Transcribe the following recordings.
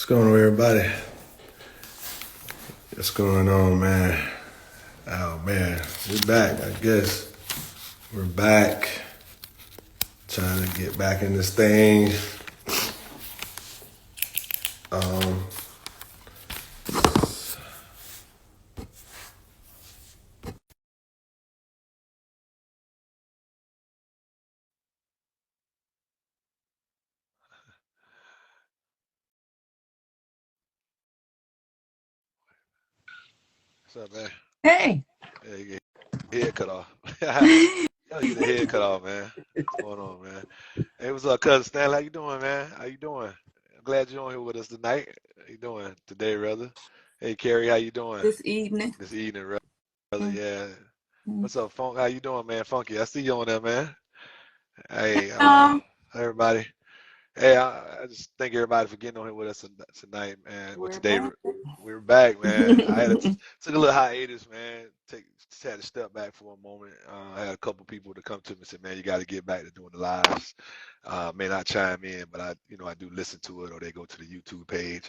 going on, everybody? What's going on, man? Oh, man. We're back, I guess. We're back. Trying to get back in this thing. What's up, man? Hey. Yeah, you get your head cut off. Gotta get the head cut off, man. What's going on, man? Hey, what's up, cousin Stanley? How you doing, man? How you doing? I'm glad you're on here with us tonight. How you doing today, brother? Hey, Carrie, how you doing This evening. this evening, brother? Mm-hmm. Yeah. What's up, Funk? How you doing, man? Funky, I see you on there, man. Hey, Um, everybody. Hey, I just thank everybody for getting on here with us tonight, man. Well, we're today back. we're back, man. I had took a little hiatus, man. Just had to step back for a moment. I had a couple people to come to me and say, man, you got to get back to doing the lives. May not chime in, but I do listen to it, or they go to the YouTube page,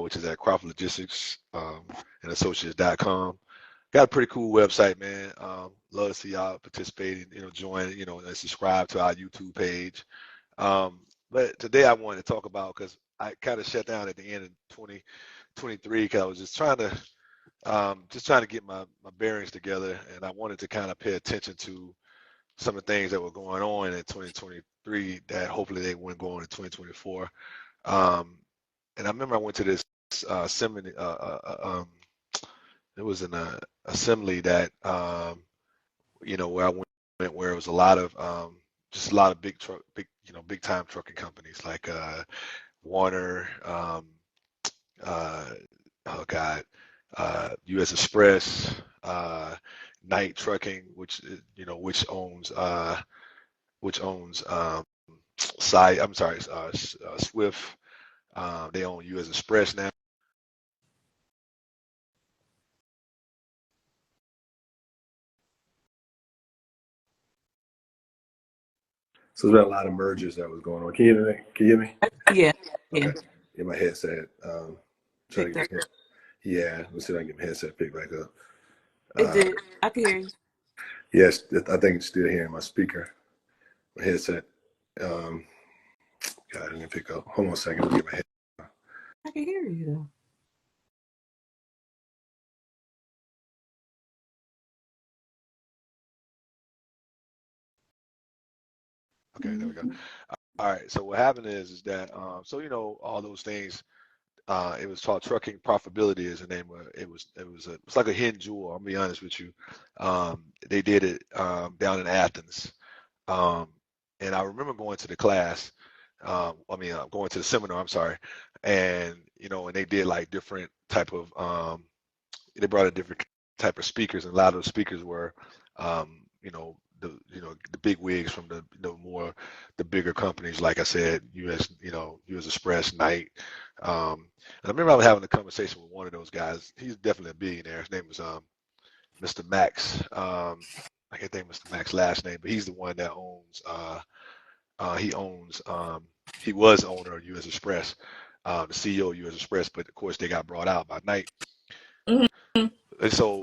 which is at Crawford Logistics and Associates.com. Got a pretty cool website, man. Love to see y'all participating, join, and subscribe to our YouTube page. But today I wanted to talk about, because I kind of shut down at the end of 2023, because I was just trying to get my bearings together, and I wanted to kind of pay attention to some of the things that were going on in 2023 that hopefully they wouldn't go on in 2024. And I remember I went to this seminar. It was an assembly that where I went, where it was a lot of just a lot of big time trucking companies like Warner, uh, oh God, U.S. Express, Knight Trucking, which owns Swift. They own U.S. Express now. So there's been a lot of mergers that was going on. Can you hear me? Can you hear me? Yeah. Yeah. Okay. In my headset. Trying to Picked up. get Yeah, let's see if I can get my headset picked back up. It did. I can hear you. Yes, I think it's still hearing my speaker, my headset. Um, God, I didn't pick up. Hold on a second. Let me get my head. I can hear you though. Okay, there we go. All right. So what happened is that all those things. It was called Trucking Profitability is the name of it. It's like a hidden jewel. I'll be honest with you. They did it down in Athens, um, and I remember going to the class. Going to the seminar. I'm sorry, and and they did like different type of. They brought in different type of speakers, and a lot of the speakers were, the big wigs from the more the bigger companies, like I said, U.S. Express, Knight. And I remember I was having a conversation with one of those guys. He's definitely a billionaire. His name was Mr. Max. I can't think of Mr. Max's last name, but he's the one that owns. He was owner of U.S. Express, the CEO of U.S. Express, but of course they got brought out by Knight. Mm-hmm. And so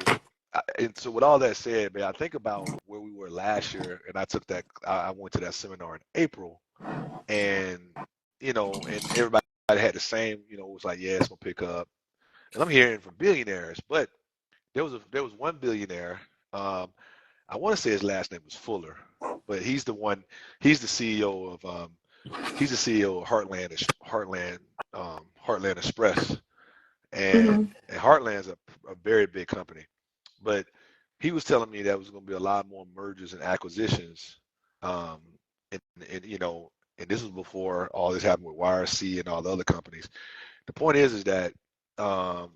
with all that said, man, I think about where we were last year, and I went to that seminar in April, and and everybody had the same, it was like, yeah, it's gonna pick up. And I'm hearing from billionaires, but there was one billionaire. I want to say his last name was Fuller, but he's the one. He's the CEO of Heartland Express, and, Mm-hmm. and Heartland's a very big company. But he was telling me that was going to be a lot more mergers and acquisitions, um, and this was before all this happened with YRC and all the other companies. The point is that how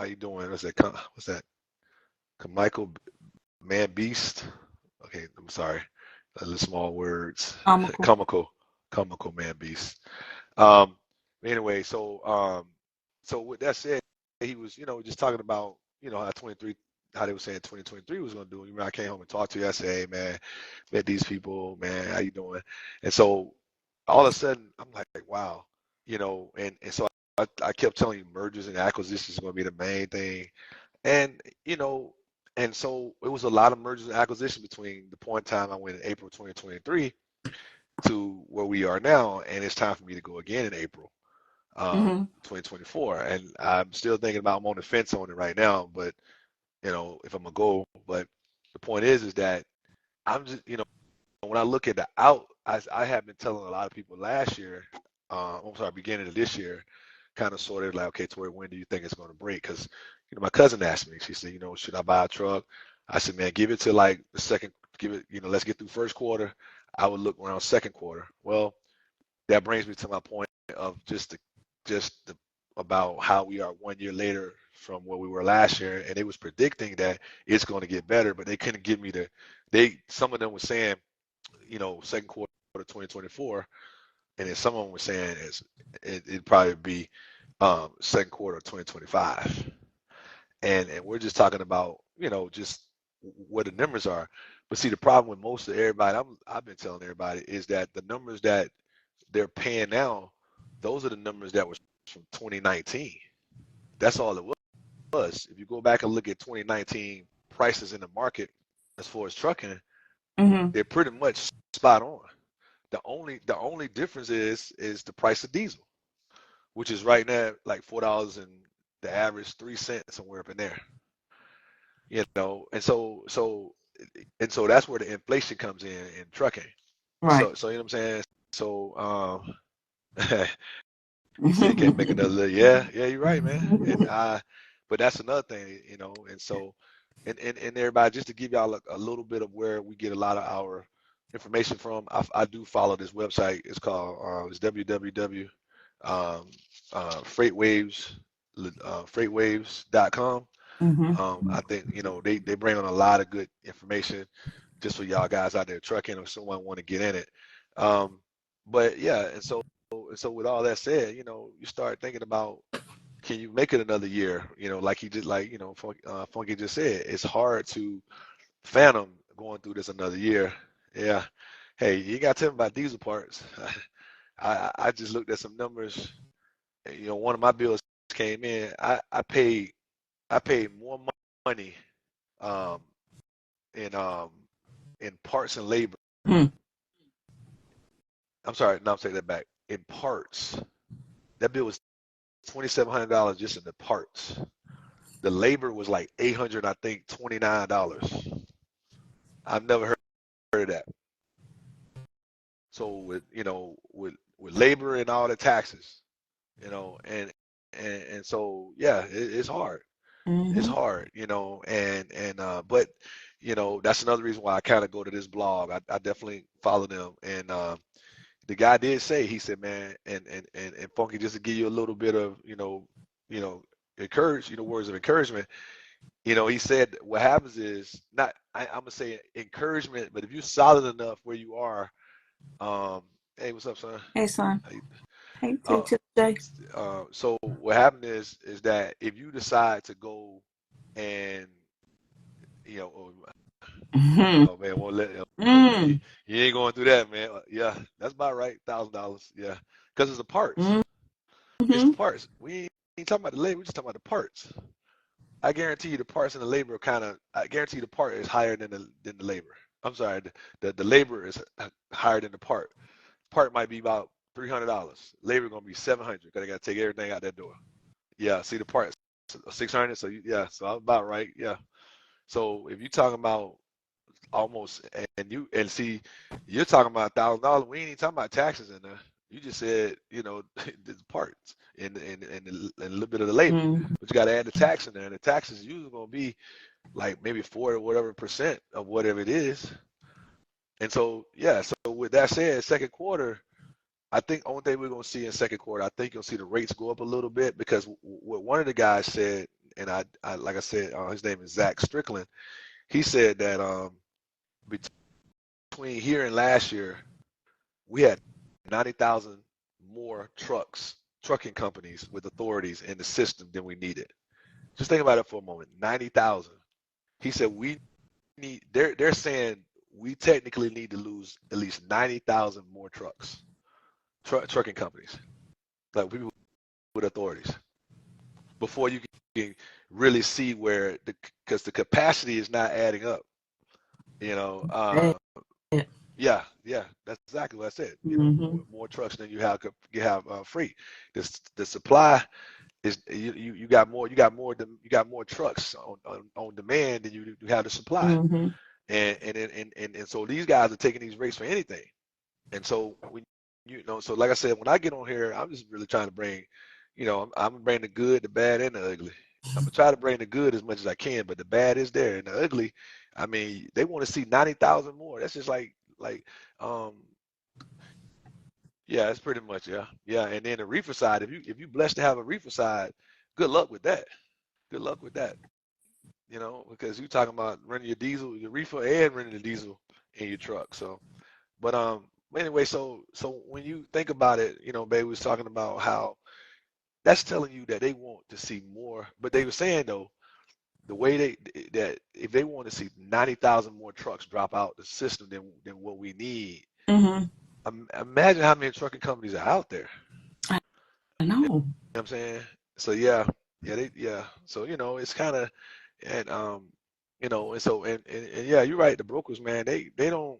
you doing? What's that? Michael Man Beast. Okay, I'm sorry. The small words. Comical. Comical Man Beast. Um, anyway, so with that said, he was, just talking about, how they were saying 2023 was going to do. You know, I came home and talked to you. I said, hey, man, met these people, man, how you doing? And so all of a sudden, I'm like, wow, and so I kept telling you mergers and acquisitions is going to be the main thing. And, and so it was a lot of mergers and acquisitions between the point in time I went in April 2023 to where we are now. And it's time for me to go again in April Mm-hmm. 2024. And I'm still thinking about, I'm on the fence on it right now, but, if I'm going to go. But the point is that I'm just, when I look at the out, I have been telling a lot of people last year, I'm sorry, beginning of this year, kind of sort of like, okay, Tori, when do you think it's going to break? Because, my cousin asked me, she said, should I buy a truck? I said, man, give it to like the second, give it, let's get through first quarter. I would look around second quarter. Well, that brings me to my point of just about how we are 1 year later from where we were last year, and they was predicting that it's going to get better, but they couldn't give me some of them were saying, second quarter of 2024, and then some of them were saying it'd probably be second quarter of 2025, and we're just talking about just what the numbers are. But see, the problem with most of everybody, I've been telling everybody, is that the numbers that they're paying now, those are the numbers that was from 2019. That's all it was. If you go back and look at 2019 prices in the market as far as trucking, Mm-hmm. they're pretty much spot on. The only difference is the price of diesel, which is right now like $4 and the average 3 cents somewhere up in there. And so that's where the inflation comes in trucking. Right. So you know what I'm saying? So he said he can't make another yeah, you're right, man. But that's another thing, and so and everybody, just to give y'all a little bit of where we get a lot of our information from. I do follow this website. It's called it's www freightwaves freightwaves.com. Mm-hmm. I think they bring on a lot of good information just for y'all guys out there trucking or someone want to get in it. But yeah, and so with all that said, you start thinking about, can you make it another year? Like he just like Funky just said, it's hard to fathom going through this another year. Yeah. Hey, you got to tell me about diesel parts. I just looked at some numbers. One of my bills came in. I paid more money um, in parts and labor. Mm-hmm. I'm sorry, no, I'm taking that back. In parts, that bill was $2,700 just in the parts. The labor was like 800, I think, $29. I've never heard of that. So with labor and all the taxes, and so yeah, it's hard. It's Mm-hmm. hard, but that's another reason why I kind of go to this blog. I definitely follow them, and the guy did say, he said, man, and Funky, just to give you a little bit of words of encouragement. He said what happens is, not I'm gonna say encouragement, but if you're solid enough where you are, hey, what's up, son? Hey, son. How you- Hey, Uh, Jay. so what happened is that if you decide to go and oh, Mm-hmm. man, won't let Mm-hmm. you ain't going through that, man. Yeah, that's about right, $1,000. Yeah, because it's the parts. It's the Mm-hmm. parts. We ain't talking about the labor. We just talking about the parts. I guarantee you the parts and the labor I guarantee the part is higher than the labor. I'm sorry, the labor is higher than the part. Part might be about $300. Labor gonna be 700 because they gotta take everything out that door. Yeah, see the parts 600. So yeah, so I'm about right. Yeah. So if you're talking about almost, and see, you're talking about $1,000. We ain't even talking about taxes in there. You just said, the parts and a little bit of the labor, but you got to add the tax in there, and the tax is usually going to be like maybe 4 or whatever percent of whatever it is. And so yeah, so with that said, second quarter, I think only thing we're going to see in second quarter, I think you'll see the rates go up a little bit, because what one of the guys said, and I like I said, his name is Zach Strickland. He said that between here and last year, we had 90,000 more trucking companies with authorities in the system than we needed. Just think about it for a moment. 90,000. He said they're saying we technically need to lose at least 90,000 more trucking companies. Like people with authorities before you can really see where because the capacity is not adding up. You know, yeah, that's exactly what I said. You know, more trucks than you have free. The supply is you got more trucks on demand than you have the supply. And so these guys are taking these rates for anything. And so when so like I said, when I get on here, I'm just really trying to bring, I'm gonna bring the good, the bad, and the ugly. I'm gonna try to bring the good as much as I can, but the bad is there, and the ugly. I mean, they want to see 90,000 more. That's just um, yeah, that's pretty much yeah. And then the reefer side, if you blessed to have a reefer side, good luck with that. Good luck with that. Because you're talking about running your diesel, your reefer, and running the diesel in your truck. So. But anyway, so when you think about it, Babe was talking about how that's telling you that they want to see more. But they were saying though, the way that if they want to see 90,000 more trucks drop out the system than what we need, imagine how many trucking companies are out there. I know. You know what I'm saying? So yeah. So it's kind of and yeah, you're right. The brokers, man, they don't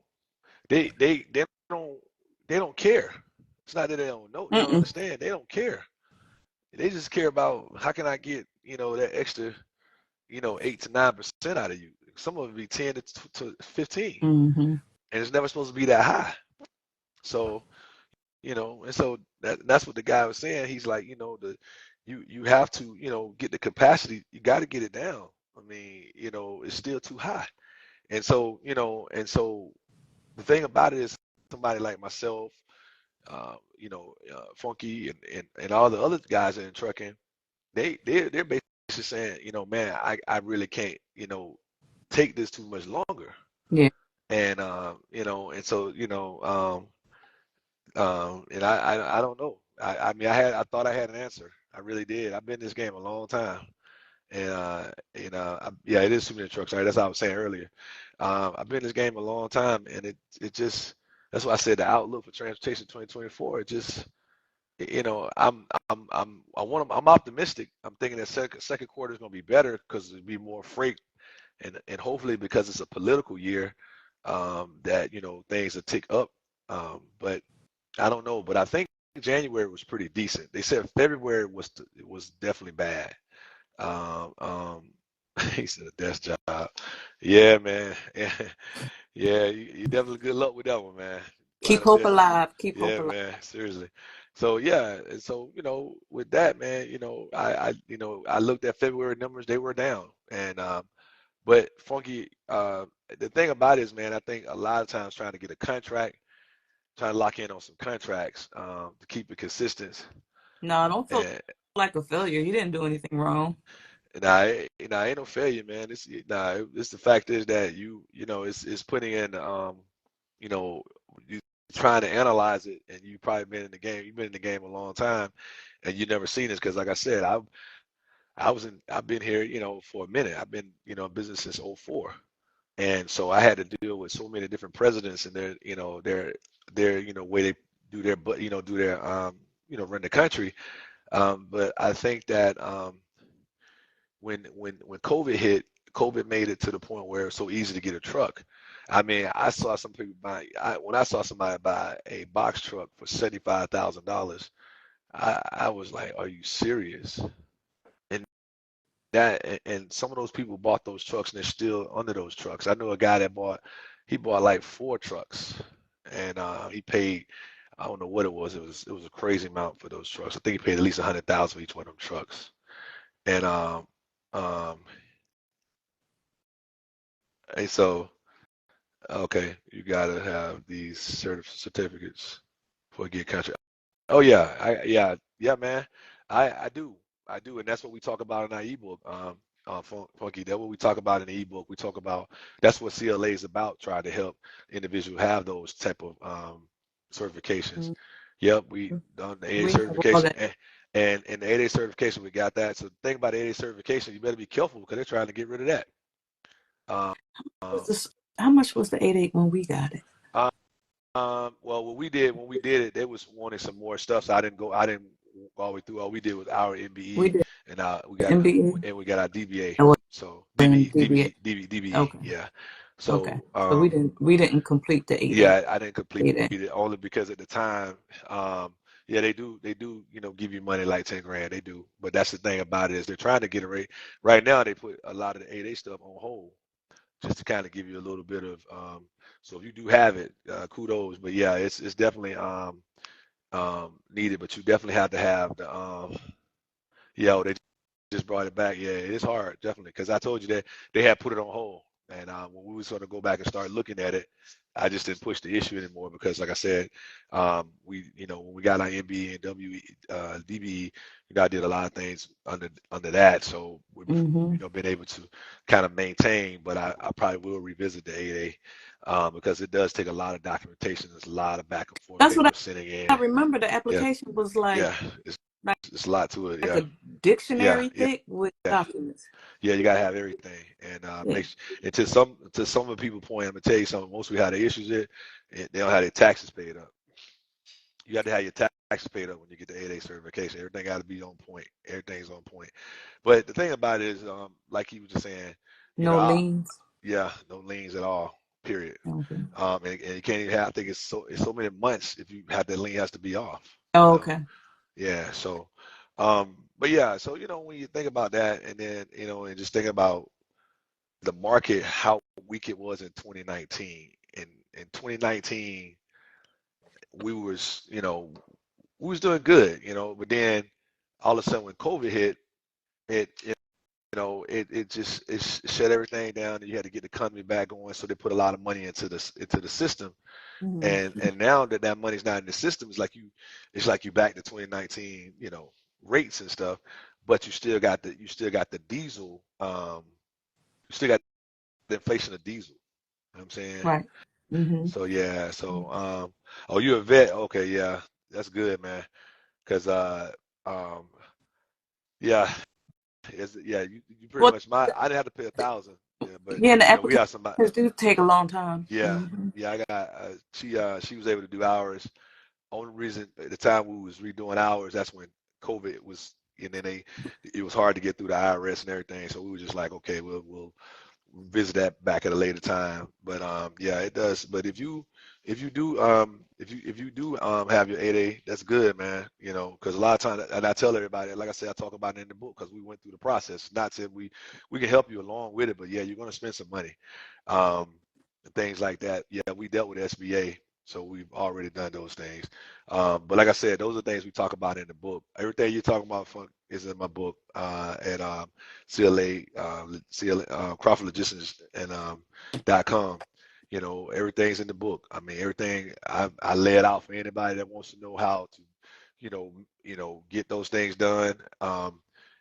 care. It's not that they don't know, they don't understand. They don't care. They just care about how can I get, that extra, 8 to 9% out of you. Some of it be 10 to 15. And it's never supposed to be that high. So, and so that's what the guy was saying. He's like, you have to, get the capacity, you got to get it down. I mean, it's still too high. And so, the thing about it is somebody like myself, Funky and all the other guys in trucking, they're basically saying, man, I really can't, take this too much longer. Yeah. And and so, and I don't know. I mean, I thought I had an answer. I really did. I've been in this game a long time. And yeah, it is too many trucks. Right? That's what I was saying earlier. I've been in this game a long time, and it just that's why I said the outlook for transportation 2024. It just I'm optimistic. I'm thinking that second quarter is going to be better because there'll be more freight, and hopefully because it's a political year, that things will tick up. But I don't know. But I think January was pretty decent. They said February was definitely bad. He said a desk job. Yeah, man. Yeah, you definitely good luck with that one, man. Keep hope alive. Keep hope Yeah, alive. man. Seriously. So yeah, and so with that, man, I looked at February numbers; they were down, and but Funky, the thing about it is, man, I think a lot of times trying to get a contract, trying to lock in on some contracts, to keep it consistent. No, don't feel And like a failure. You didn't do anything wrong. ain't no failure, man. It's the fact is that it's putting in, you trying to analyze it, and you probably been in the game. You've been in the game a long time, and you never seen this because, like I said, I've been here, for a minute. I've been, in business since '04, and so I had to deal with so many different presidents and their way they do their run the country. But I think that when COVID hit, COVID made it to the point where it's so easy to get a truck. I mean, I saw some people when I saw somebody buy a box truck for $75,000, I was like, "Are you serious?" And and some of those people bought those trucks and they're still under those trucks. I know a guy that he bought like 4 trucks, and he paid, I don't know what it was. It was a crazy amount for those trucks. I think he paid at least 100,000 for each one of them trucks. And um, and so. Okay, you gotta have these certificates for a get contract. Oh yeah, yeah, man. I do, and that's what we talk about in our ebook. Funky. That's what we talk about in the ebook. We talk about that's what CLA is about, trying to help individuals have those type of certifications. Yep, we done the 8A We have all certification, that. and the 8A certification, we got that. So the thing about the 8A certification, you better be careful because they're trying to get rid of that. Um, Was this, how much was the 8.8 when we got it? well, when we did it, they was wanting some more stuff. So I didn't all the way through. All we did was our We MBE, did and MBA we got our DBA. and So then DBE, DBA. DBE, Okay. yeah. Okay. So So we didn't complete the 8A. yeah, I didn't complete 8A. it only because at the time, yeah, they do, you know, give you money like 10 grand. They do, but that's the thing about it is they're trying to get it right. Right now, they put a lot of the 8A stuff on hold just to kind of give you a little bit of. So if you do have it, kudos. But yeah, it's definitely needed. But you definitely have to have the yeah, they just brought it back. Yeah, it's hard, definitely, because I told you that they had put it on hold, and when we was going to go back and start looking at it, I just didn't push the issue anymore because, like I said, you know, when we got our MBE and DBE, you know, I did a lot of things under that, so we've, Mm-hmm. you know, been able to kind of maintain, but I probably will revisit the 8A because it does take a lot of documentation. There's a lot of back and forth That's what paper sending I in. remember. The Yeah, application was like yeah, like, it's a lot to it. like Yeah, a dictionary yeah, thick with yeah. documents. Yeah, you gotta have everything, and Yeah. and to some of the people point, I'm gonna tell you something. Most people have their issues it, and they don't have their taxes paid up. You got to have your taxes paid up when you get the 8A certification. Everything got to be on point. Everything's on point. But the thing about it is, like he was just saying, you know, No liens. yeah, no liens at all. Period. Okay. And you can't even have. I think it's so many months if you have that lien has to be off. You Oh, know. okay. Yeah. So, but yeah. So you know, when you think about that, and then you know, and just think about the market, how weak it was in 2019. In 2019, we was, you know, we was doing good, you know, but then all of a sudden when COVID hit, it you know, it just it shut everything down, and you had to get the economy back going. So they put a lot of money into the system, Mm-hmm. and now that that money's not in the system, it's like you back to 2019, you know, rates and stuff, but you still got the diesel, you still got the inflation of diesel. You know what I'm saying? Right. Mm-hmm. So yeah, so oh, you a vet? Okay, yeah, that's good, man. Cause um, yeah, yeah, you pretty Well, much I didn't have to pay 1,000, yeah, but yeah, and the you know we have somebody, applications do take a long time. yeah, Mm-hmm. yeah, I got she was able to do hours. Only reason at the time we was redoing hours, that's when COVID was, and then it was hard to get through the IRS and everything, so we were just like, okay, we'll visit that back at a later time. But yeah, it does. But if you do have your 8A, that's good, man. You know, because a lot of times, and I tell everybody, like I said, I talk about it in the book because we went through the process. Not that we can help you along with it, but yeah, you're gonna spend some money, and things like that. Yeah, we dealt with SBA. So we've already done those things. But like I said, those are things we talk about in the book. Everything you're talking about is in my book at CLA, Crawford Logistics and .com. You know, everything's in the book. I mean, everything I lay it out for anybody that wants to know how to, you know, get those things done.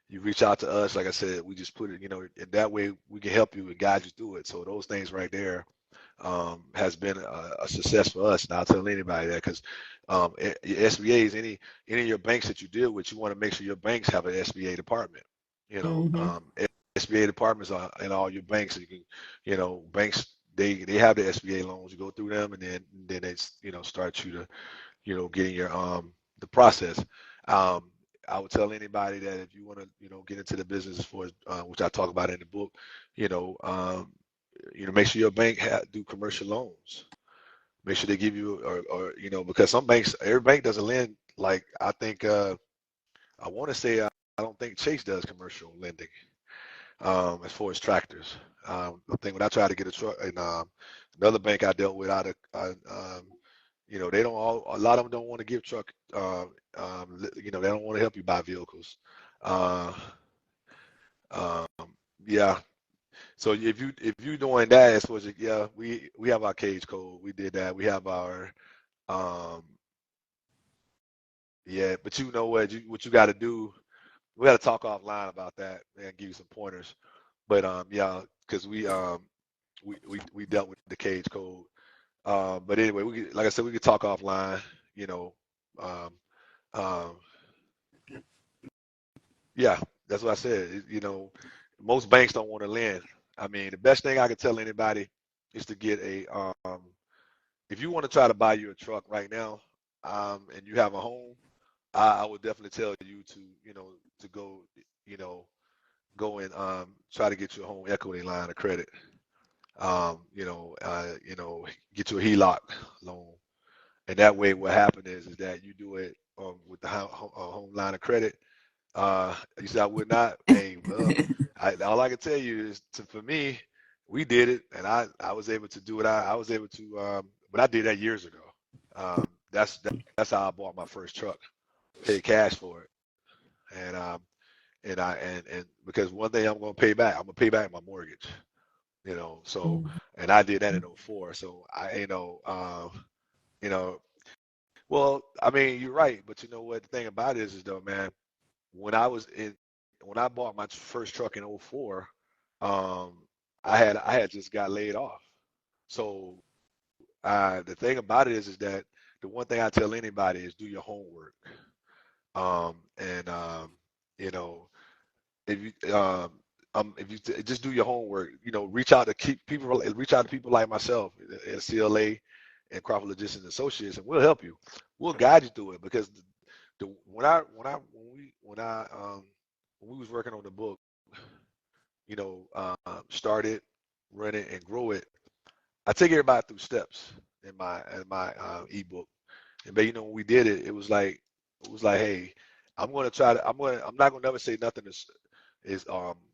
You reach out to us. Like I said, we just put it, you know, and that way we can help you and guide you through it. So those things right there has been a success for us. And I'll tell anybody that because your SBAs, any of your banks that you deal with, you want to make sure your banks have an SBA department. You know, Mm-hmm. SBA departments are in all your banks. So you can, you know, banks they have the SBA loans. You go through them, and then they you know start you to getting your the process. Um, I would tell anybody that if you want to get into the business for which I talk about in the book, you know. Make sure your bank do commercial loans. Make sure they give you, or because some banks, every bank doesn't lend. Like I think, I want to say, I don't think Chase does commercial lending as far as tractors. I think when I tried to get a truck, and another bank I dealt with they don't all, a lot of them don't want to give truck, they don't want to help you buy vehicles. Uh, um, yeah, so if you doing that, it's supposed to, yeah, we have our cage code. We did that. We have our um yeah, but you know what you got to do. We got to talk offline about that and give you some pointers. But yeah, because we dealt with the cage code. But anyway, like I said, we could talk offline. You know, um, um, yeah, that's what I said. Most banks don't want to lend. I mean, the best thing I could tell anybody is to get a if you want to try to buy you a truck right now, and you have a home, I would definitely tell you to, to go, go and try to get your home equity line of credit. Get you a HELOC loan, and that way, what happened is that you do it with the home line of credit. You said I would not. Hey, well, all I can tell you is, for me, we did it, and I was able to do it. I was able to, but I did that years ago. That's how I bought my first truck. Paid cash for it, and and because one thing I'm gonna pay back my mortgage. So, Mhm. and I did that in '04. So you know, well, I mean, you're right, but you know what? The thing about it is though, man, when I was in, when I bought my first truck in '04, um, I had just got laid off. So the thing about it is that the one thing I tell anybody is do your homework. And you know, if you just do your homework, reach out to keep people, reach out to people like myself at CLA and Crawford Logistics and Associates, and we'll help you. We'll guide you through it because when we was working on the book, started, run it, and grow it. I take everybody through steps in my ebook. And but when we did it, it was like, hey, I'm not gonna never say nothing is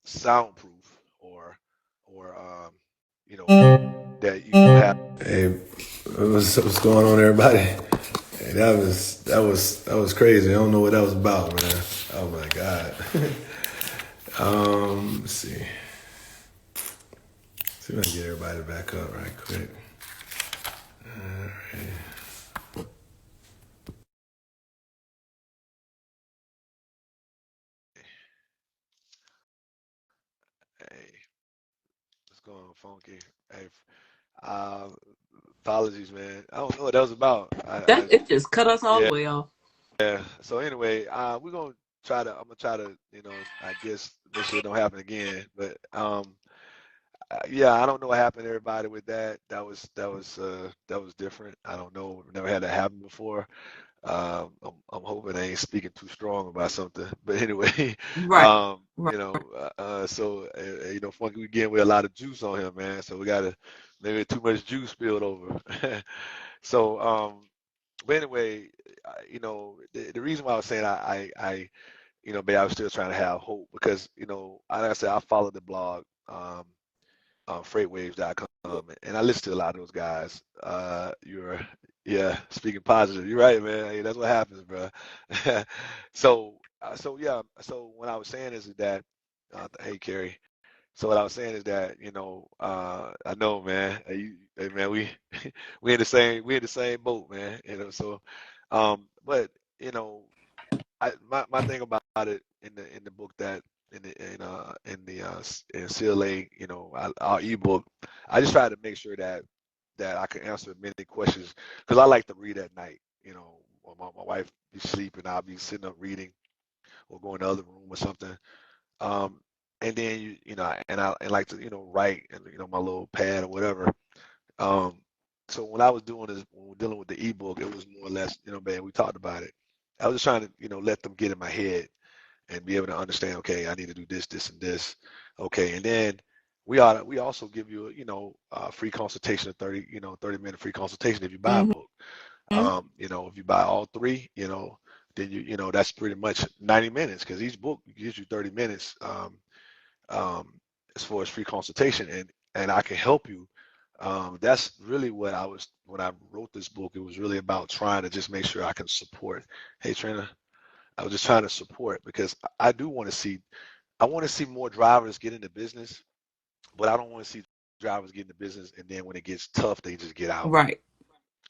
soundproof or that you gonna have. Hey, what's going on, everybody? Hey, that was crazy. I don't know what that was about, man. Oh my god. Let's see. See if I can get everybody back up right quick. All right. Hey, what's going on, Funky? Hey, uh, apologies, man. I don't know what that was about. That it just cut us all the Yeah. way off. So anyway, I'm gonna try to, I guess make sure it don't happen again. But yeah, I don't know what happened to everybody with that. That was different. I don't know. We've never had that happen before. I'm hoping I ain't speaking too strong about something. But anyway, Right. Right. Funky, we getting with a lot of juice on him, man. So we gotta maybe too much juice spilled over. So but anyway, the reason why I was saying but I was still trying to have hope because, like I said, I followed the blog, freightwaves.com, and I listen to a lot of those guys. Yeah, speaking positive. You're right, man. Hey, that's what happens, bro. So yeah. So what I was saying is that, hey, Kerry. So what I was saying is that, I know, man. Hey, man, we in the same boat, man. So, but you know, my thing about it in the book that in CLA, our ebook, I just try to make sure that I can answer many questions because I like to read at night. When my wife be sleeping, I'll be sitting up reading or going to the other room or something. Um, and then and like to write and my little pad or whatever. Um, so when I was doing this, when we were dealing with the ebook, it was more or less, man, we talked about it. I was just trying to, let them get in my head and be able to understand, okay, I need to do this, this, and this. Okay, and then we also give you, a free consultation of 30-minute free consultation if you buy a Hmm. book. If you buy all three, then that's pretty much 90 minutes because each book gives you 30 minutes um, as far as free consultation, and I can help you. That's really what I was when I wrote this book. It was really about trying to just make sure I can support. Hey, Trina, I was just trying to support because I do want to see. I want to see more drivers get into business, but I don't want to see drivers get into business and then when it gets tough, they just get out. Right.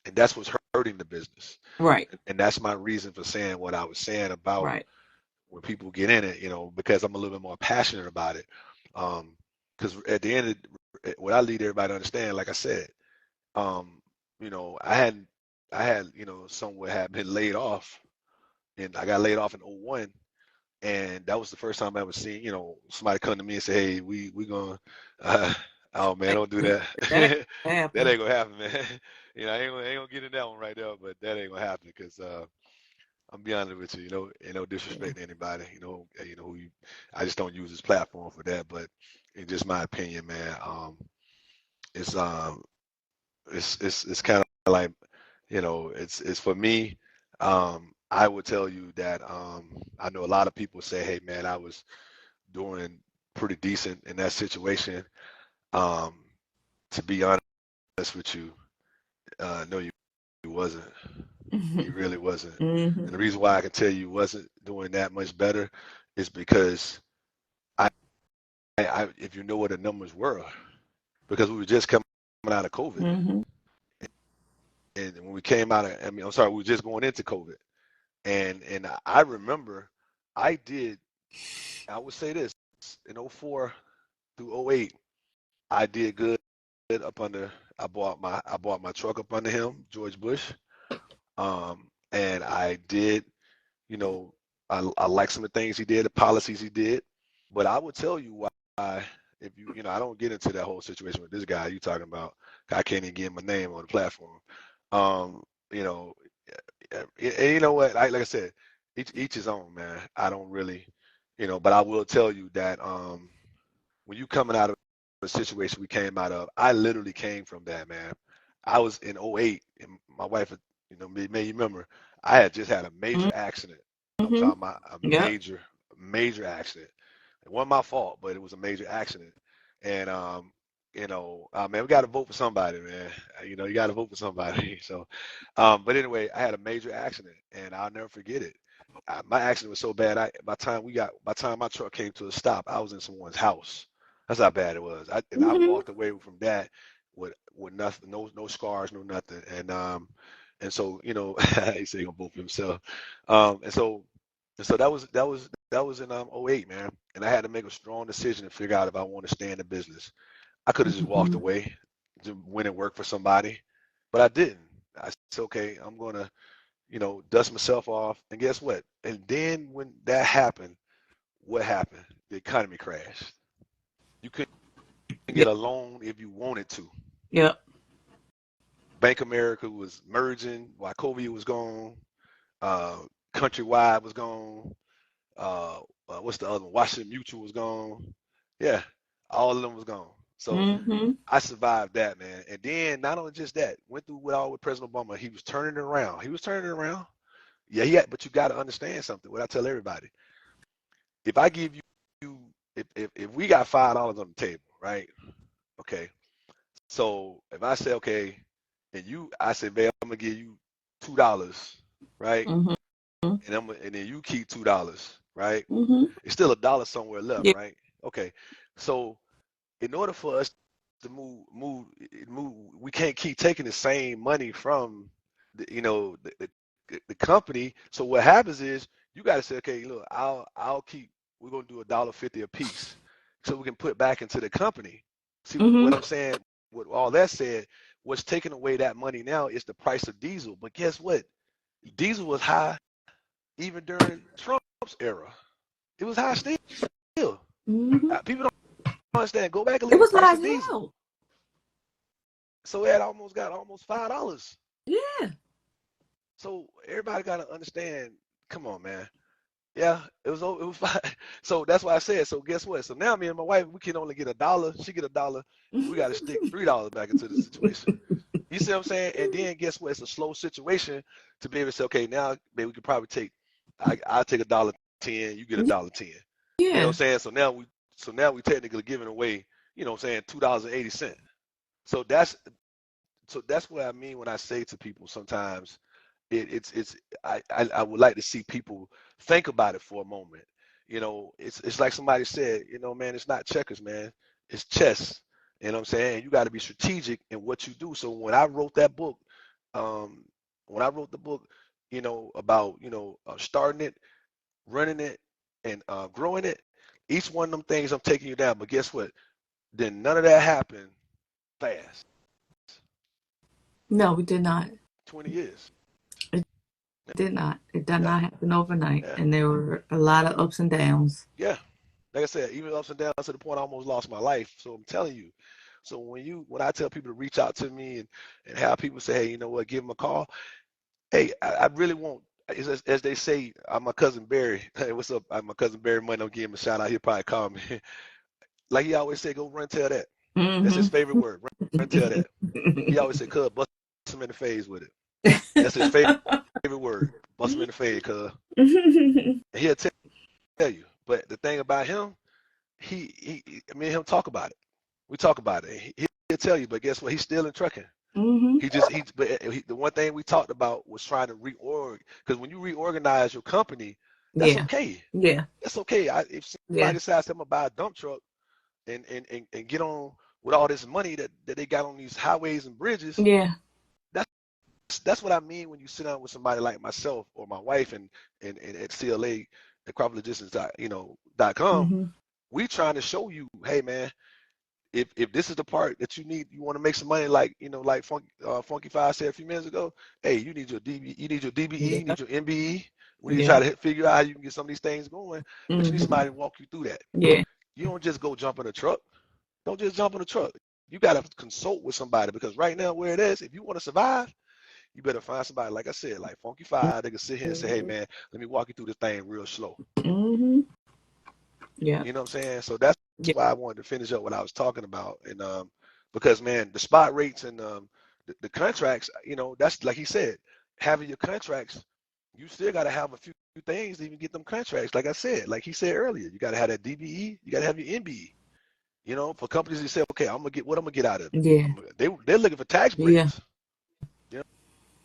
And that's what's hurting the business. Right. And that's my reason for saying what I was saying about Right. when people get in it, because I'm a little bit more passionate about it. Because at the end of what I lead everybody to understand, like I said, um, I had, someone had been laid off, and I got laid off in '01, and that was the first time I ever seen, somebody come to me and say, "Hey, we gonna," uh, oh man, Like, don't do that. that ain't That happen. ain't gonna happen, man. I ain't gonna get in that one right there, but that ain't gonna happen because I'm be honest with you, ain't no disrespect to anybody, I just don't use this platform for that, but in just my opinion, man, it's it's kind of like, it's for me. I would tell you that I know a lot of people say, hey man, I was doing pretty decent in that situation. Um, to be honest with you, no, you wasn't. You really wasn't. Mm-hmm. And the reason why I can tell you wasn't doing that much better is because if you know what the numbers were, because we were just coming out of COVID. Mm-hmm. And when we came out of, I'm sorry, we were just going into COVID. And I remember I would say this, in '04 through '08, I did good up under, I bought my truck up under him, George Bush. And I did, you know, I like some of the things he did, the policies he did. But I would tell you why, if I don't get into that whole situation with this guy you talking about. I can't even get my name on the platform. Um, you know, and you know what? Like I said, each his own, man. I don't really, but I will tell you that when you coming out of a situation we came out of, I literally came from that, man. I was in '08, and my wife, may you remember, I had just had a major accident. I'm Mm-hmm. talking about a Yep. major accident. It wasn't my fault, but it was a major accident. And man, we got to vote for somebody, man. You got to vote for somebody. So, but anyway, I had a major accident, and I'll never forget it. My accident was so bad. By the time my truck came to a stop, I was in someone's house. That's how bad it was. I Mm-hmm. walked away from that with nothing, no scars, no nothing. And so he said he gonna vote for himself. And so that was in '08, man. And I had to make a strong decision to figure out if I want to stay in the business. I could have just walked Mm-hmm. away, to went and worked for somebody, but I didn't. I said, okay, I'm gonna, dust myself off. And guess what? And then when that happened, what happened? The economy crashed. You couldn't get Yep. a loan if you wanted to. Yep. Bank America was merging, Wachovia was gone, uh, Countrywide was gone, what's the other one? Washington Mutual was gone. Yeah, all of them was gone. So Mm-hmm. I survived that, man. And then not only just that, went through with President Obama. He was turning it around. He was turning it around. Yeah, but you got to understand something. What I tell everybody, if I give you, if we got $5 on the table, right? Okay. So if I say, okay, I say, babe, I'm gonna give you $2, right? Mm-hmm. And then you keep $2, right? Mm-hmm. It's still $1 somewhere left, Yeah. right? Okay. So in order for us to move, we can't keep taking the same money from the company. So what happens is you got to say, okay, look, I'll keep. We're gonna do $1.50 a piece, so we can put back into the company. See what Mm-hmm. I'm saying? With all that said, what's taking away that money now is the price of diesel. But guess what? Diesel was high even during Trump's era. It was high still. Mm-hmm. People don't understand. Go back and It look at the was price high of as diesel. hell. So it had almost $5. Yeah. So everybody got to understand. Come on, man. Yeah, it was fine. So that's why I said. So guess what? So now me and my wife, we can only get $1. She get $1. We got to stick $3 back into the situation. You see what I'm saying? And then guess what? It's a slow situation to be able to say, okay, now maybe we could probably take. I'll take $1.10. You get $1.10. You know what I'm Yeah. saying? So now we technically giving away. You know what I'm saying? $2.80. So that's what I mean when I say to people sometimes it's I would like to see people think about it for a moment. It's like somebody said, man, it's not checkers, man. It's chess. You know what I'm saying? You got to be strategic in what you do. So when I wrote that book, um, when I wrote the book, about starting it, running it, and growing it, each one of them things I'm taking you down. But guess what? Then none of that happened fast. No, we did not. 20 years. It did not. It did Yeah, not happen overnight. yeah, And there were a lot of ups and downs. yeah. Like I said, even ups and downs to the point I almost lost my life. So I'm telling you. So when I tell people to reach out to me and have people say, hey, you know what, give them a call. Hey, I really want as they say, I'm my cousin Barry. Hey, what's up? I'm my cousin Barry Money. I'm giving him a shout out. He'll probably call me. Like he always say, go run tell that. That's his favorite word. Run tell that. He always say, cuz bust him in the face with it. That's his favorite word. Bust him in the face, cuz. And he'll tell you. But the thing about him, me and him talk about it. We talk about it. He'll tell you, but guess what? He's still in trucking. The one thing we talked about was trying to reorg, because when you reorganize your company, that's okay. Yeah. That's okay. If somebody decides I'm gonna buy a dump truck and get on with all this money that they got on these highways and bridges, that's what I mean when you sit down with somebody like myself or my wife and at CLA at Crawfordlogistics.com, we trying to show you, hey man, if this is the part that you need, you want to make some money, like like Funky Five said a few minutes ago. Hey, you need your DBE, you need your MBE. We need to try to figure out how you can get some of these things going, but you need somebody to walk you through that. Yeah. You don't just go jump in a truck. Don't just jump in a truck. You got to consult with somebody, because right now where it is, if you want to survive, you better find somebody, like I said, like Funky Five. They can sit here and say, hey man, let me walk you through this thing real slow. Yeah. You know what I'm saying? So that's why I wanted to finish up what I was talking about. And because man, the spot rates and the contracts, that's like he said, having your contracts, you still got to have a few things to even get them contracts. Like I said, like he said earlier, you got to have that DBE, you got to have your MBE. For companies that say, okay, I'm gonna get out of it. Yeah. They're looking for tax breaks. Yeah. You know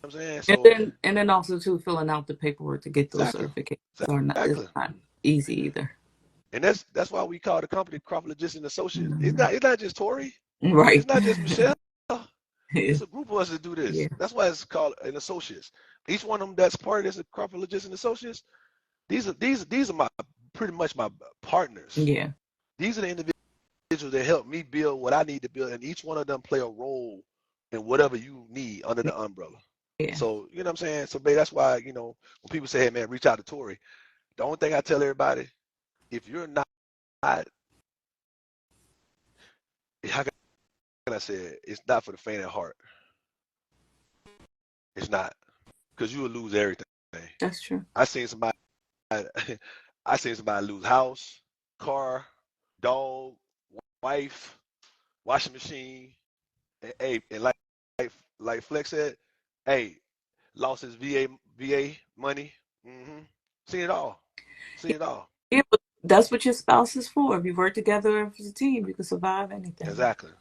what I'm saying? So, and then also too, filling out the paperwork to get those certificates are not, it's not easy either. And that's why we call the company Crawford Logistics Associates. It's not just Tori. Right. It's not just Michelle. It's a group of us that do this. That's why it's called an associates. Each one of them that's part of this Crawford Logistics Associates, these are pretty much my partners. Yeah. These are the individuals that help me build what I need to build, and each one of them play a role in whatever you need under the umbrella. Yeah. So, you know what I'm saying? So, babe, that's why, when people say, hey, man, reach out to Tori, the only thing I tell everybody, if you're not, how can I say it? It's not for the faint of heart. It's not, because you will lose everything. That's true. I seen somebody lose house, car, dog, wife, washing machine. Hey, and like Flex said, hey, lost his VA money. Seen it all. Yeah, but that's what your spouse is for. If you work together as a team, you can survive anything. Exactly.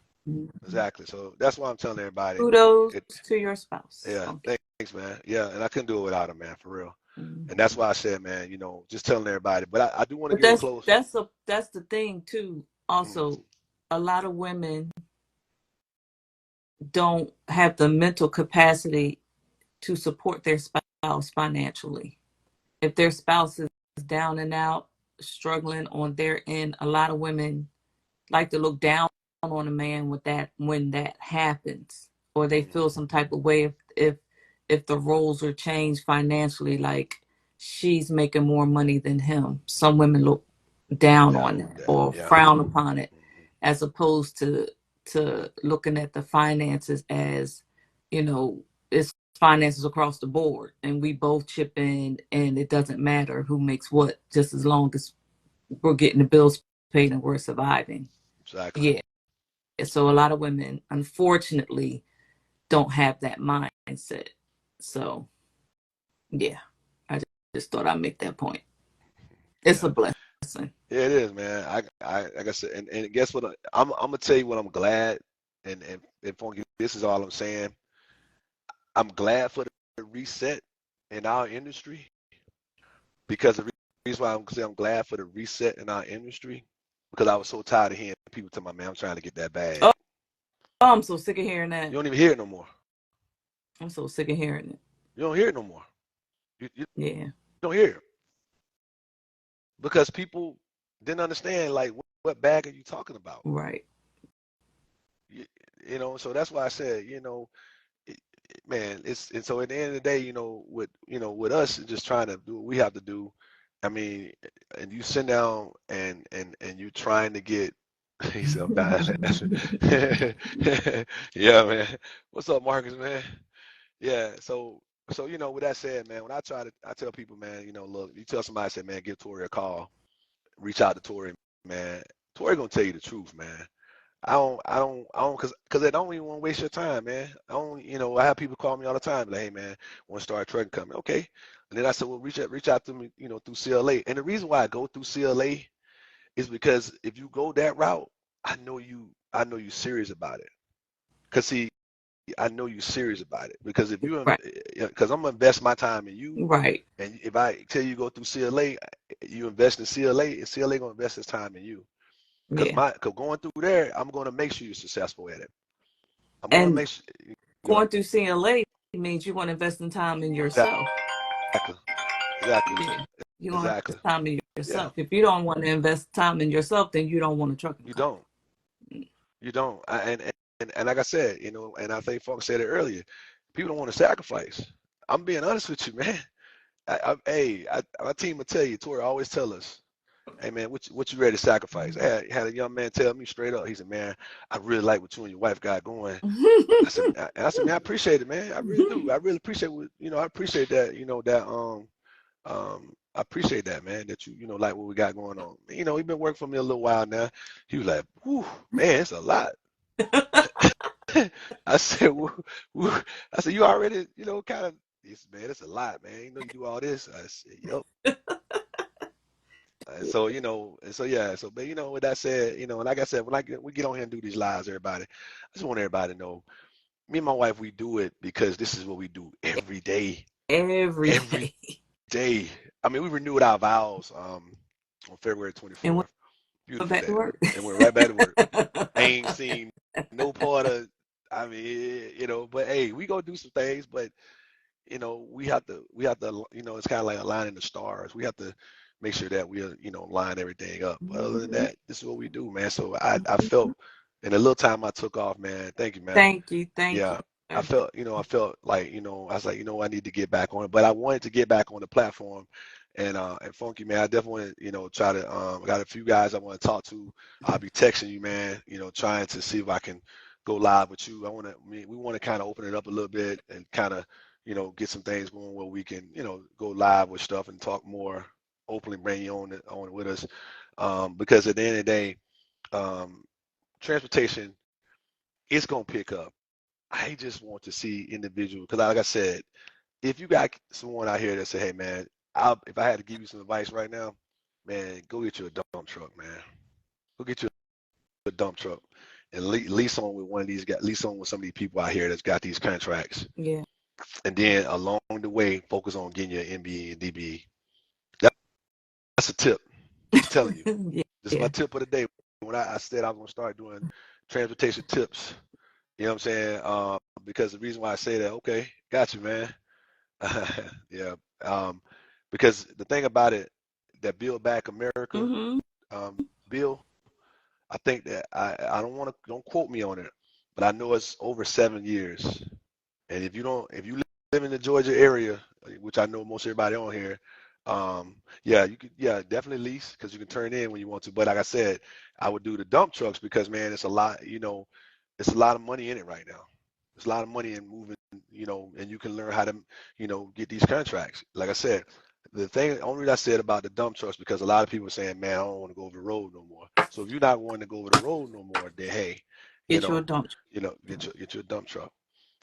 Exactly. So that's why I'm telling everybody. Kudos to your spouse. Yeah. Thanks, man. Yeah, and I couldn't do it without him, man, for real. And that's why I said, man, just telling everybody. But I do want to get close. That's the thing too. Also, a lot of women don't have the mental capacity to support their spouse financially. If their spouse is down and out, struggling on their end, a lot of women like to look down on a man when that happens, or they feel some type of way if the roles are changed financially, like she's making more money than him. Some women look down on that or frown upon it, as opposed to looking at the finances as, it's finances across the board and we both chip in and it doesn't matter who makes what, just as long as we're getting the bills paid and we're surviving. Exactly. Yeah. So a lot of women, unfortunately, don't have that mindset. So, yeah, I just thought I'd make that point. It's a blessing. Yeah, it is, man. I like I said, and guess what? I'm gonna tell you what I'm glad, and Funky, this is all I'm saying. I'm glad for the reset in our industry, because the reason why I'm glad for the reset in our industry, because I was so tired of hearing people tell my man, I'm trying to get that bag. Oh, I'm so sick of hearing that. You don't even hear it no more. I'm so sick of hearing it. You don't hear it no more. You don't hear it. Because people didn't understand, like, what bag are you talking about? Right. So that's why I said, man, and so at the end of the day, with us just trying to do what we have to do. I mean, and you sit down and you trying to get, he said, I'm dying. Yeah, man. What's up, Marcus, man? Yeah. So So, with that said, man, when I tell people, man, look, you tell somebody, say, man, give Tori a call, reach out to Tori, man. Tori gonna tell you the truth, man. Cause I don't even want to waste your time, man. I don't, I have people call me all the time, like, hey, man, want to start a trucking company. Okay. And then I said, well, reach out to me, through CLA. And the reason why I go through CLA is because if you go that route, I know you serious about it. Cause see, I know you serious about it. Because if you, Right. because I'm gonna invest my time in you, Right. and if I tell you go through CLA, you invest in CLA, and CLA gonna invest its time in you. Cause Yeah. going through there, I'm gonna make sure you're successful at it. I'm gonna And make sure. Go ahead. going through CLA means you want to invest in time in yourself. Exactly. Exactly. Yeah. You want to Exactly. invest time in Yeah. yourself. If you don't want to invest time in yourself, then you don't want a trucking You company. don't. You don't. And like I said, and I think Funk said it earlier. People don't want to sacrifice. I'm being honest with you, man. My team will tell you. Tori always tell us, hey man, what you ready to sacrifice? I had a young man tell me straight up. He said, man, I really like what you and your wife got going. Man, I appreciate it, man. I really do. I really appreciate I appreciate that. I appreciate that, man. That like what we got going on. He's been working for me a little while now. He was like, whew, man, it's a lot. I said, woo. I said, you already, kind of. He said, man, it's a lot, man. You do all this. I said, yep. But with that said, and like I said, when we get on here and do these lives, everybody, I just want everybody to know, me and my wife, we do it because this is what we do every day. Every Every day. day. I mean, we renewed our vows on February And 24th. went Beautiful back to day. work. And went right back to work. I ain't seen no part of, I mean, but hey, we gonna do some things, but we have to, it's kind of like aligning the stars. We have to make sure that we, line everything up. But other than that, this is what we do, man. So I felt in the little time I took off, man, thank you, man. Thank you. Thank you. Yeah. I felt like, I was like, I need to get back on it. But I wanted to get back on the platform. And Funky, man, I definitely want to, try to, I got a few guys I want to talk to. I'll be texting you, man, trying to see if I can go live with you. We want to kind of open it up a little bit and kind of, get some things going where we can, go live with stuff and talk more openly, bring you on with us. Because at the end of the day, transportation is going to pick up. I just want to see individuals, because like I said, if you got someone out here that say, hey man, if I had to give you some advice right now, man, go get you a dump truck, man. Go get you a dump truck and lease on with one of these guys, lease on with some of these people out here that's got these contracts. Yeah. And then along the way, focus on getting your MBE and DBE. That's a tip. I'm telling you. Yeah. This is my tip of the day. When I said I was going to start doing transportation tips, you know what I'm saying? Because the reason why I say that, okay, got you, man. Yeah. Because the thing about it, that Build Back America, Mm-hmm. bill, I think that I don't quote me on it, but I know it's over 7 years. And if you live in the Georgia area, which I know most everybody on here, you could, definitely lease because you can turn in when you want to. But like I said, I would do the dump trucks because man, it's a lot, it's a lot of money in it right now. There's a lot of money in moving, and you can learn how to, get these contracts. Like I said, the only reason I said about the dump trucks because a lot of people are saying, man, I don't want to go over the road no more. So if you're not wanting to go over the road no more, then hey, Get you a dump. get your dump truck.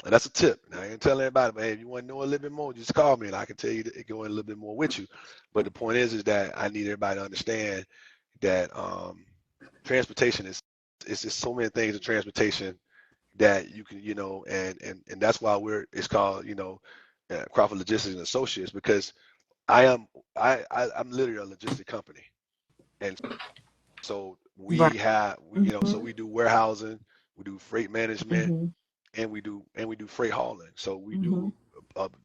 And that's a tip. Now, I ain't telling everybody, but hey, if you want to know a little bit more, just call me and I can tell you to go in a little bit more with you. But the point is that I need everybody to understand that transportation is just so many things in transportation that you can, and that's why it's called, Crawford Logistics and Associates, because I'm literally a logistic company. And so Right. so we do warehousing, we do freight management, Mm-hmm. and we do freight hauling. So we Mm-hmm. do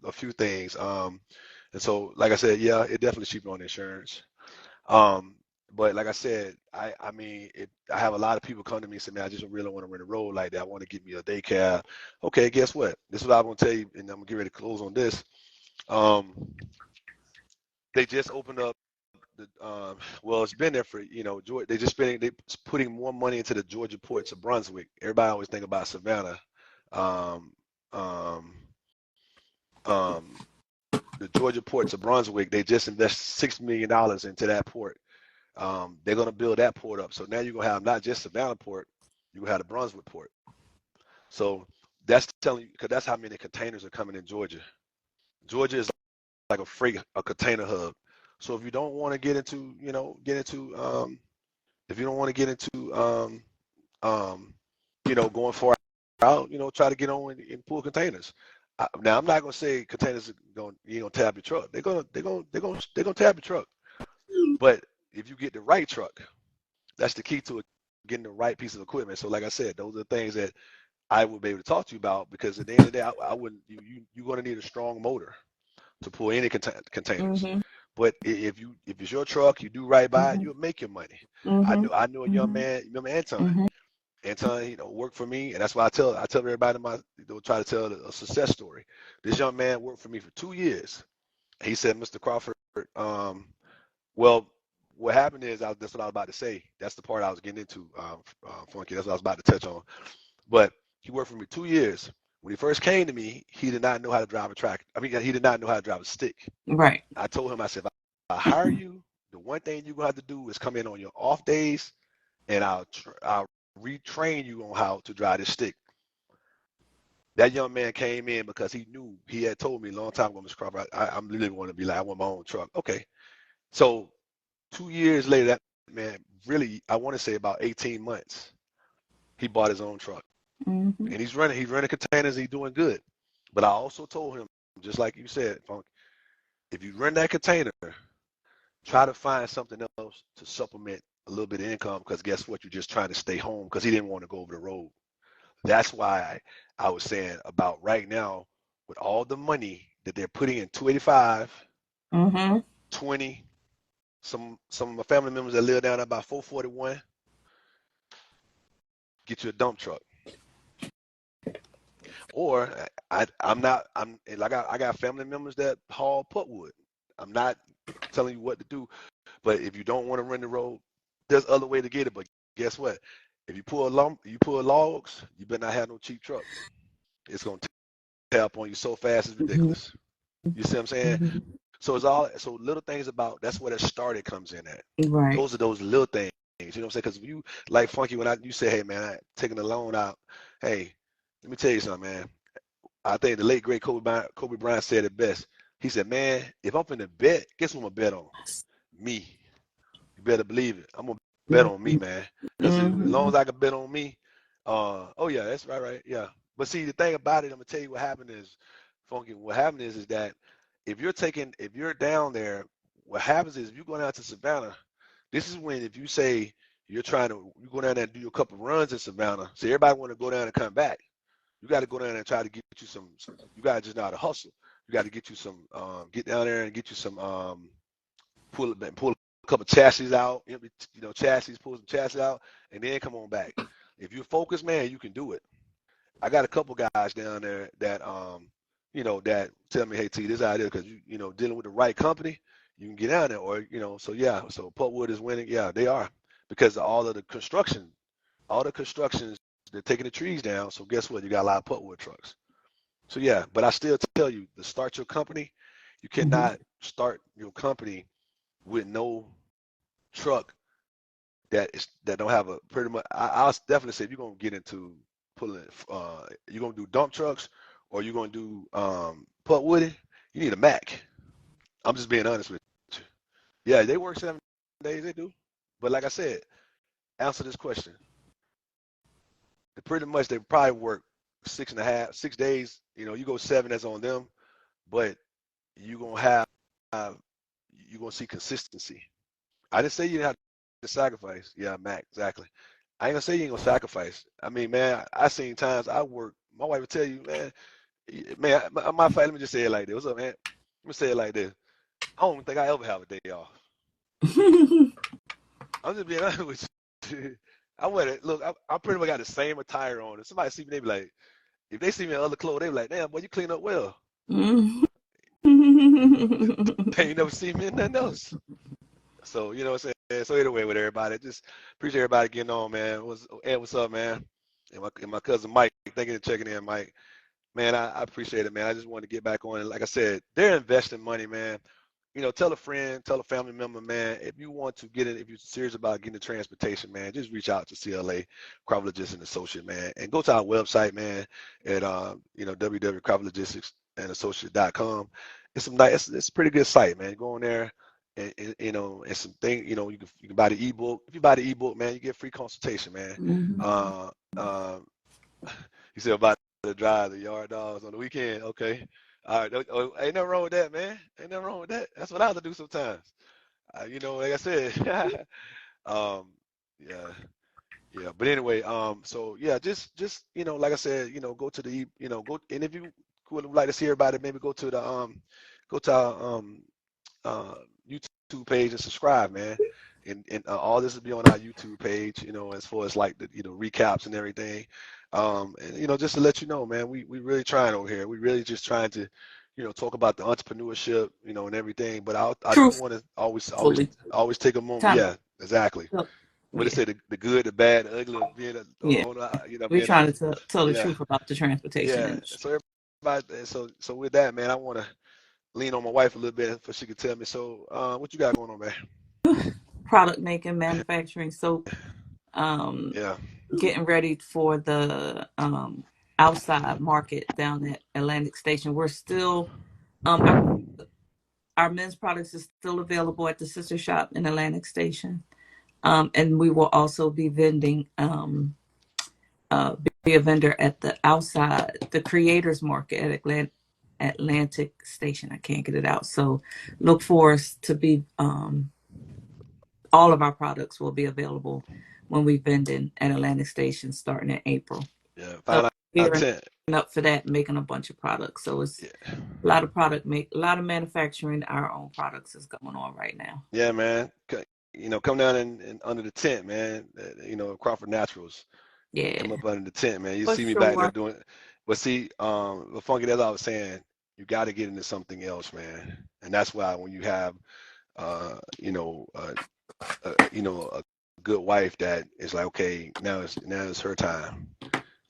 a few things. And so like I said, yeah, it definitely cheaper on insurance. But like I said, I mean, I have a lot of people come to me and say, man, I just really want to rent a road like that. I want to get me a day cab. Okay, guess what? This is what I'm gonna tell you, and I'm gonna get ready to close on this. They just opened up well, it's been there for, Georgia. They putting more money into the Georgia ports of Brunswick. Everybody always think about Savannah. Um, um, Um, the Georgia port to Brunswick, they just invested $6 million into that port. They're going to build that port up. So now you're going to have not just Savannah port, you have the Brunswick port. So that's telling you, because that's how many containers are coming in Georgia. Georgia is like a container hub. So if you don't want to get into, if you don't want to get into, going far out, try to get on and pull containers. Now I'm not gonna say containers are gonna tab your truck. They're gonna tab your truck. But if you get the right truck, that's the key to it, getting the right piece of equipment. So like I said, those are things that I would be able to talk to you about, because at the end of the day, I wouldn't. You're gonna need a strong motor to pull any containers. Mm-hmm. But if it's your truck, you do right by it, Mm-hmm. you'll make your money. Mm-hmm. I knew a young man, remember Anton? Mm-hmm. Anton, worked for me, and that's why I tell everybody try to tell a success story. This young man worked for me for 2 years. He said, Mr. Crawford, well, what happened is, that's what I was about to say. That's the part I was getting into, Funky. That's what I was about to touch on. But he worked for me 2 years. When he first came to me, he did not know how to drive a tractor. I mean, he did not know how to drive a stick. Right. I told him, I said, if I hire you, the one thing you're going to have to do is come in on your off days, and I'll retrain you on how to drive this stick. That young man came in because he knew, he had told me a long time ago, Mr. Crawford, I'm really want to be like, I want my own truck. Okay. So 2 years later, that man, really, I want to say about 18 months, he bought his own truck. Mm-hmm. And he's running containers, he's doing good. But I also told him, just like you said, Funk, if you run that container, try to find something else to supplement a little bit of income, because guess what? You're just trying to stay home, because he didn't want to go over the road. That's why I was saying about right now, with all the money that they're putting in 285, Mm-hmm. 20, some of my family members that live down there about 441, get you a dump truck. Or I got family members that haul putwood. I'm not telling you what to do, but if you don't want to run the road, there's other way to get it. But guess what? If you pull logs, you better not have no cheap truck. It's gonna tap on you so fast, it's ridiculous. You see what I'm saying? Mm-hmm. So so little things about, that's where that started comes in at. Right. Those are those little things. You know what I'm saying? Because if you, like Funky, when you say, hey man, I taking a loan out, hey, let me tell you something, man. I think the late great Kobe Bryant said it best. He said, man, if I'm finna bet, guess what I'm gonna bet on? Me. You better believe it. I'm gonna bet on me, man. Because as long as I can bet on me, oh yeah, that's right, yeah. But see, the thing about it, I'm gonna tell you what happened is, Funky, what happened is that if you're down there, what happens is, if you go down to Savannah, this is when, if you say you go down there and do a couple runs in Savannah, so everybody want to go down and come back. You got to go down there and try to get you some, you got to just know how to hustle. You got to get you some, get down there and get you some, pull a couple chassis out, chassis, pull some chassis out, and then come on back. If you're focused, man, you can do it. I got a couple guys down there that, that tell me, hey, T, this idea, because dealing with the right company, you can get down there, or, so yeah, so Putwood is winning. Yeah, they are, because all the constructions, they're taking the trees down. So guess what? You got a lot of putwood trucks. So yeah, but I still tell you, to start your company, you cannot start your company with no truck that don't have a, pretty much. I'll definitely say, if you're gonna get into pulling, you're gonna do dump trucks, or you're gonna do putwood, you need a Mac. I'm just being honest with you. Yeah, they work 7 days, they do. But like I said, answer this question. Pretty much they probably work 6 days. You go 7, that's on them, but you're gonna see consistency. I didn't say you didn't have to sacrifice. Yeah, Mac, exactly. I ain't gonna say you ain't gonna sacrifice. I mean, man, I seen times I work. My wife would tell you, man, my fight. Let me just say it like this. What's up, man? Let me say it like this. I don't think I ever have a day off. I'm just being honest with you. I wear it. Look, I pretty much got the same attire on. If somebody see me, they be like, if they see me in other clothes, they be like, damn, boy, you clean up well. They ain't never see me in nothing else. So, you know what I'm saying? So anyway, with everybody, just appreciate everybody getting on, man. What's up, man? And my cousin Mike, thank you for checking in, Mike. Man, I appreciate it, man. I just wanted to get back on it. Like I said, they're investing money, man. Tell a friend, tell a family member, man, if you want to get it, if you're serious about getting the transportation, man, just reach out to CLA, Crawford Logistics and Associate, man, and go to our website, man, at, www.crawfordlogisticsandassociate.com. It's some nice, it's a pretty good site, man. Go on there and some things, you can buy the ebook. If you buy the ebook, man, you get free consultation, man. Mm-hmm. Uh, uh, you said about to drive the yard dogs on the weekend. Okay. All right. Ain't nothing wrong with that, man. Ain't nothing wrong with that. That's what I have to do sometimes. Like I said. um, yeah, yeah. But anyway, so yeah, just like I said, go to the, go, and if you would like to see everybody, maybe go to our uh, YouTube page and subscribe, man. And all this will be on our YouTube page, as far as like the, recaps and everything. And just to let you know, man, we really trying over here. We really just trying to, talk about the entrepreneurship, and everything. But I do want to Truthfully, always take a moment. time. Yeah, exactly. What they Yeah, say, the good, the bad, the ugly, being yeah. We're being a, trying to tell the yeah, truth about the transportation yeah. industry. So everybody, so with that, man, I want to lean on my wife a little bit so she can tell me. So, what you got going on, man? Product making, manufacturing, soap, Yeah. getting ready for the outside market down at Atlantic Station. We're still our men's products is still available at the sister shop in Atlantic Station. And we will also be vending be a vendor at the outside, the creators market at Atlantic Station. I can't get it out. So look for us to be all of our products will be available when we vend in at Atlantic Station starting in April. Yeah. So Find out gearing 10. up for that, making a bunch of products. So it's Yeah. a lot of a lot of manufacturing our own products is going on right now. Yeah, man. Come down and under the tent, man. Crawford Naturals. Yeah, Come up under the tent, man. You for see me back there sure. doing it. But see, the funky, as I was saying, you got to get into something else, man. And that's why when you have, uh, you know, uh, a good wife that is like, okay, now it's her time. You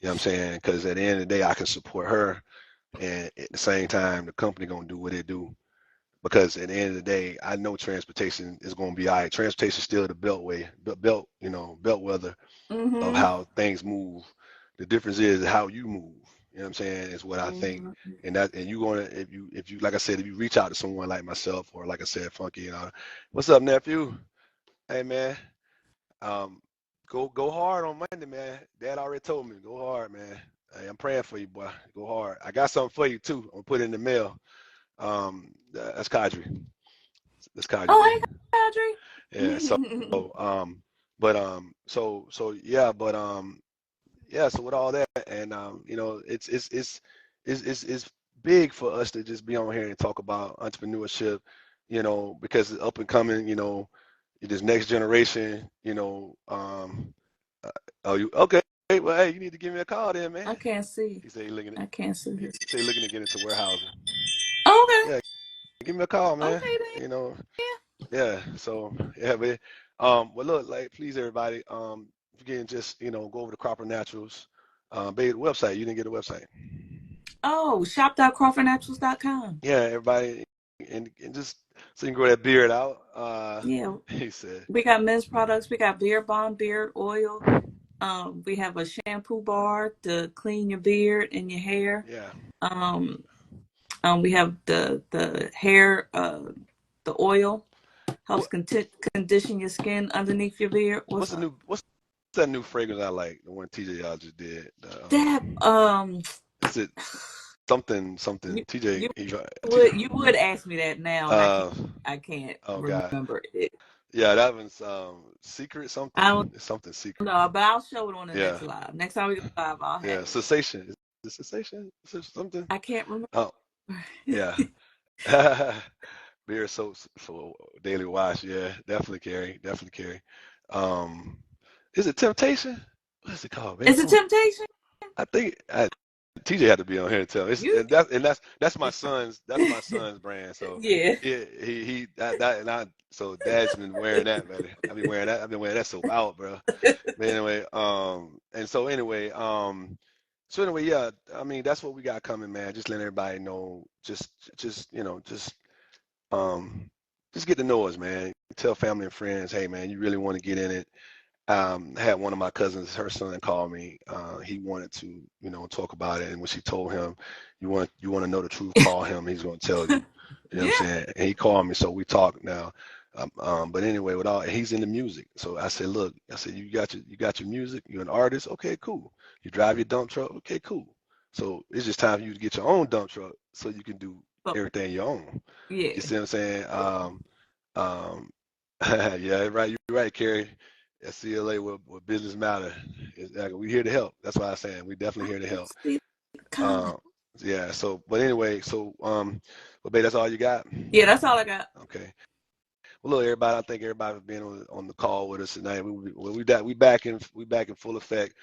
know what I'm saying? Because at the end of the day, I can support her, and at the same time, the company gonna do what they do. Because at the end of the day, I know transportation is gonna be all right. Transportation is still the beltway, bellwether of Mm-hmm. how things move. The difference is how you move. You know what I'm saying? Is what I think. Mm-hmm. And you gonna if you like I said, if you reach out to someone like myself or like I said, Funky, what's up, nephew? Hey man, um, go hard on Monday, man. Dad already told me, go hard, man. Hey, I'm praying for you, boy. Go hard. I got something for you too. I'm gonna put it in the mail. That's Kadri. That's Kadri Oh, Day. hey, Yeah. So, Audrey. but yeah, but yeah. So with all that, and it's big for us to just be on here and talk about entrepreneurship, because it's up and coming, this next generation, oh, you okay? Well, hey, you need to give me a call then, I man. can't see. He said he looking at, I can't see he this. said he looking to get into warehousing. Okay. Yeah, give me a call, man. Okay then. Yeah. So yeah, but well, look, like, please, everybody, if you can just, go over to Cropper Naturals, babe, website. You didn't get a website. Oh, shop.crawfordnaturals.com. Yeah, everybody, and just so you can grow that beard out. Yeah. He said, We got men's products. We got beard balm, beard oil. We have a shampoo bar to clean your beard and your hair. yeah. Um, we have the hair, the oil helps What condition your skin underneath your beard. What's up? what's that new fragrance I like? The one TJ y'all just did. That Is it something you TJ? you TJ. you would ask me that now, and Uh, I can't oh God. remember it. Yeah, that one's secret I don't something. It's something secret. know, but I'll show it on the Yeah, next live. Next time we go live, I'll yeah. have it. Cessation. Is it cessation? Is it something? I can't remember. Oh, yeah. Beer soaps for daily wash. Yeah, definitely carry. Definitely carry. Um, is it Temptation? What's it called, man? Is it Come on. temptation? I think TJ had to be on here to tell me. You That's my son's brand. So yeah. yeah, he that and I. So Dad's been wearing that, man. I've been wearing that soap out, bro. But anyway, and so anyway, So anyway, yeah, I mean that's what we got coming, man. Just letting everybody know, um, just get to know us, man. Tell family and friends, hey, man, you really want to get in it. I had one of my cousins, her son called me. He wanted to, talk about it. And when she told him, you want to know the truth, call him. He's going to tell you. You know what I'm saying? And he called me, so we talked now. But anyway, he's into music. So I said, look, you got your music. You're an artist. Okay, cool. You drive your dump truck. Okay, cool. So it's just time for you to get your own dump truck so you can do everything your own. Yeah. You see what I'm saying? Yeah, right. You're right, Carrie. At CLA, where business matter. We here to help. That's why I'm saying we definitely here to help. Yeah. So, but anyway, babe, that's all you got? Yeah, that's all I got. Okay. Well, look, everybody. I thank everybody for being on the call with us tonight. We back in full effect.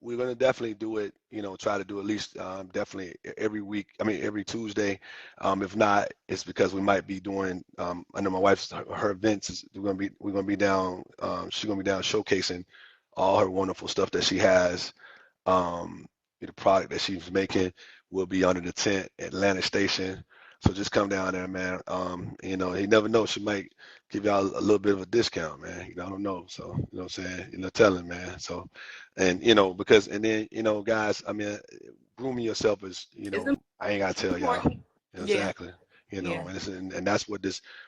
We're gonna definitely do it. Try to do at least definitely every week. I mean, every Tuesday. If not, it's because we might be doing. I know my wife's her events. We're gonna be down. She's gonna be down showcasing all her wonderful stuff that she has. The product that she's making will be under the tent at Atlanta Station. So just come down there, man. You never know. She might give y'all a little bit of a discount, man. I don't know. So, you know what I'm saying? Telling, man. So, and, then, guys, I mean, grooming yourself is, I ain't got to tell y'all. Exactly. And that's what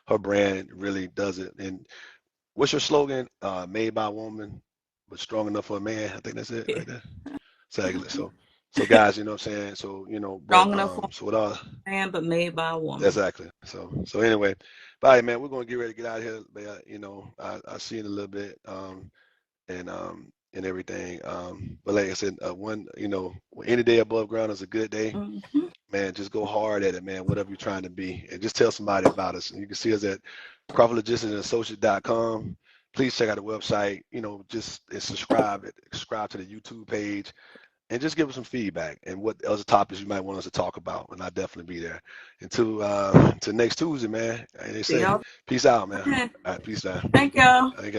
her brand really does it. And what's your slogan? Made by a woman, but strong enough for a man. I think that's it right there. Exactly. So guys, you know what I'm saying? So, strong enough for so what all man, but made by a woman. Exactly. So anyway, bye, man. We're gonna get ready to get out of here. But I'll see you in a little bit. And everything. But like I said, any day above ground is a good day. Mm-hmm. Man, just go hard at it, man. Whatever you're trying to be, and just tell somebody about us. And you can see us at CrawfordLogisticsAssociates.com. Please check out the website. Just subscribe to the YouTube page. And just give us some feedback and what other topics you might want us to talk about, and I'll definitely be there. Until next Tuesday, man. And they say, peace out, man. Okay. All right, peace out. Thank y'all. Thank y'all.